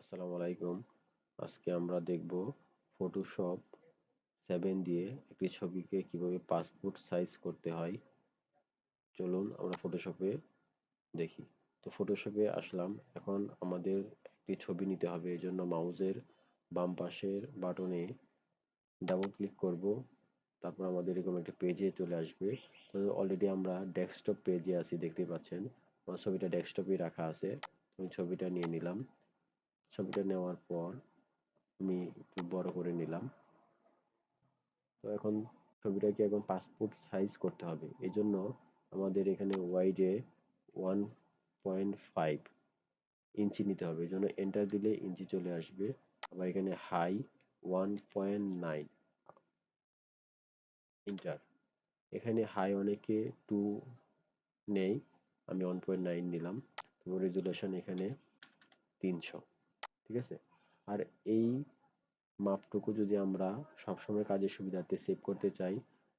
আসসালামু আলাইকুম। আজকে আমরা দেখব ফটোশপ 7 দিয়ে একটি ছবিকে কিভাবে পাসপোর্ট সাইজ করতে হয়। চলুন আমরা ফটোশপে দেখি। তো ফটোশপে আসলাম। এখন আমাদের একটি ছবি নিতে হবে। এজন্য মাউসের বাম পাশের বাটনে ডাবল ক্লিক করব। তারপর আমাদের এরকম একটা পেজে চলে আসবে। তো অলরেডি আমরা ডেস্কটপ পেজে আছি, দেখতে পাচ্ছেন। আমার ছবিটা ডেস্কটপেই রাখা আছে। আমি ছবিটা নিয়ে নিলাম। ছবিটা নেওয়ার পর আমি একটু বড় করে নিলাম। তো এখন ছবিটাকে এখন পাসপোর্ট সাইজ করতে হবে। এজন্য আমাদের এখানে ওয়াইডে 1.5 ইঞ্চি নিতে হবে। এজন্য এন্টার দিলে ইঞ্চি চলে আসবে। আবার এখানে হাই 1.9 এন্টার। এখানে হাই অনেকে 2 নেই, আমি 1.9 নিলাম। তো রেজুলেশন এখানে 300, ঠিক আছে। আর এই মাপটুকু যদি আমরা সবসময় কাজের সুবিধার্থে সেভ করতে চাই,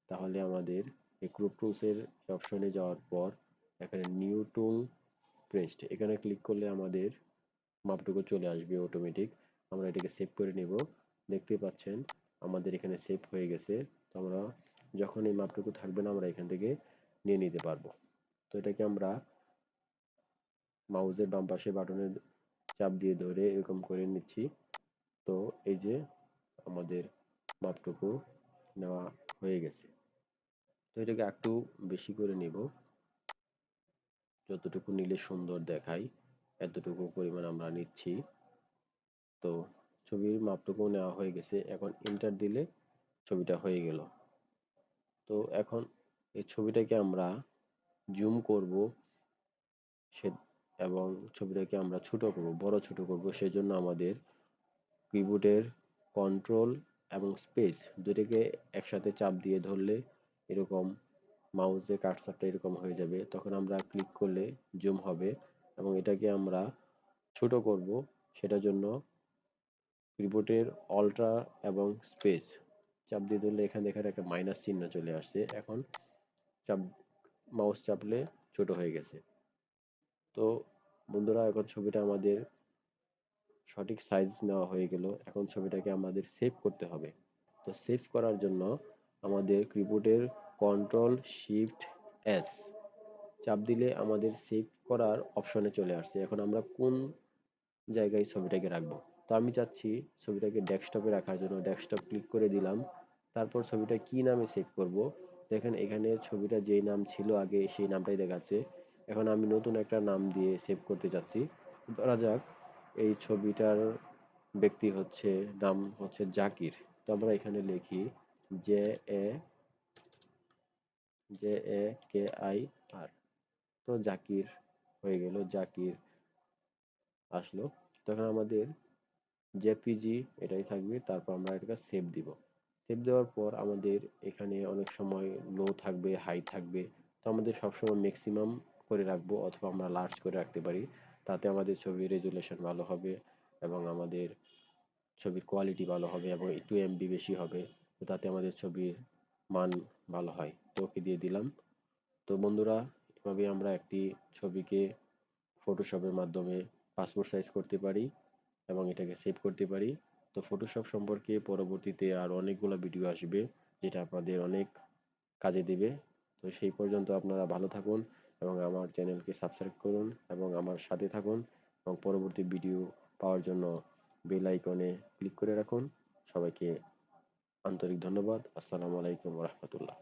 তাহলে আমাদের এই ক্রপ টুলসের অপশনে যাওয়ার পর এখানে নিউ টুল প্রেসড এখানে ক্লিক করলে আমাদের মাপটুকু চলে আসবে অটোমেটিক। আমরা এটাকে সেভ করে নেব। দেখতে পাচ্ছেন আমাদের এখানে সেভ হয়ে গেছে। তো আমরা যখন এই মাপটুকু থাকবে না, আমরা এখান থেকে নিয়ে নিতে পারবো। তো এটাকে আমরা মাউসের বাম পাশে বাটনে চাপ দিয়ে ধরে এরকম করে নিচ্ছি। তো এই যে আমাদের মাপটুকু নেওয়া হয়ে গেছে। তো এটাকে একটু বেশি করে নেব, যতটুকু নিলে সুন্দর দেখায় এতটুকু পরিমাণ আমরা নিচ্ছি। তো ছবির মাপটুকু নেওয়া হয়ে গেছে। এখন এন্টার দিলে ছবিটা হয়ে গেল। তো এখন এই ছবিটাকে আমরা জুম করব সে এবং ছবিটাকে আমরা ছোট করব, বড় ছোট করব। সেজন্য আমাদের কিবোর্ডের কন্ট্রোল এবং স্পেস দুটোকে একসাথে চাপ দিয়ে ধরলে এরকম মাউসের কার্সারটা এরকম হয়ে যাবে। তখন আমরা ক্লিক করলে জুম হবে এবং এটাকে আমরা ছোট করব। সেটার জন্য কিবোর্ডের অল্ট্রা এবং স্পেস চাপ দিয়ে ধরলে এখানে দেখেন একটা মাইনাস চিহ্ন চলে আসছে। এখন চাপ মাউস চাপলে ছোট হয়ে গেছে। তো বন্ধুরা, এখন ছবিটা আমাদের সঠিক সাইজ নেওয়া হয়ে গেল। এখন ছবিটাকে আমাদের সেভ করতে হবে। তো সেভ করার জন্য আমাদের কিবোর্ডের কন্ট্রোল শিফট এস চাপ দিলে আমাদের সেভ করার অপশনে চলে আসছে। এখন আমরা কোন জায়গায় ছবিটাকে রাখবো। তো আমি চাচ্ছি ছবিটাকে ডেস্কটপে রাখার জন্য ডেস্কটপ ক্লিক করে দিলাম। তারপর ছবিটা কি নামে সেভ করব। দেখেন এখানে ছবিটা যেই নাম ছিল আগে সেই নামটাই দেখাচ্ছে। এখন আমি নতুন একটা নাম দিয়ে সেভ করতে চাচ্ছি। ধরা যাক এই ছবিটার ব্যক্তি হচ্ছে, নাম হচ্ছে জাকির। তো আমরা এখানে লিখি J A J A K I R. তো জাকির হয়ে গেল, জাকির আসলো। তখন আমাদের জেপিজি এটাই থাকবে। তারপর আমরা এটাকে সেভ দিব। সেভ দেওয়ার পর আমাদের এখানে অনেক সময় লো থাকবে, হাই থাকবে। তো আমাদের সবসময় ম্যাক্সিমাম করে রাখবো অথবা আমরা লার্জ করে রাখতে পারি। তাতে আমাদের ছবির রেজুলেশন ভালো হবে এবং আমাদের ছবির কোয়ালিটি ভালো হবে এবং একটু এমবি বেশি হবে। তো তাতে আমাদের ছবির মান ভালো হয়। তো ওকে দিয়ে দিলাম। তো বন্ধুরা, এভাবে আমরা একটি ছবিকে ফটোশপের মাধ্যমে পাসপোর্ট সাইজ করতে পারি এবং এটাকে সেভ করতে পারি। তো ফটোশপ সম্পর্কে পরবর্তীতে আর অনেকগুলো ভিডিও আসবে, যেটা আপনাদের অনেক কাজে দিবে। তো সেই পর্যন্ত আপনারা ভালো থাকুন এবং আমার চ্যানেলকে সাবস্ক্রাইব করুন এবং আমার সাথে থাকুন এবং পরবর্তী ভিডিও পাওয়ার জন্য বেল আইকনে ক্লিক করে রাখুন। সবাইকে আন্তরিক ধন্যবাদ। আসসালামু আলাইকুম ওয়া রাহমাতুল্লাহ।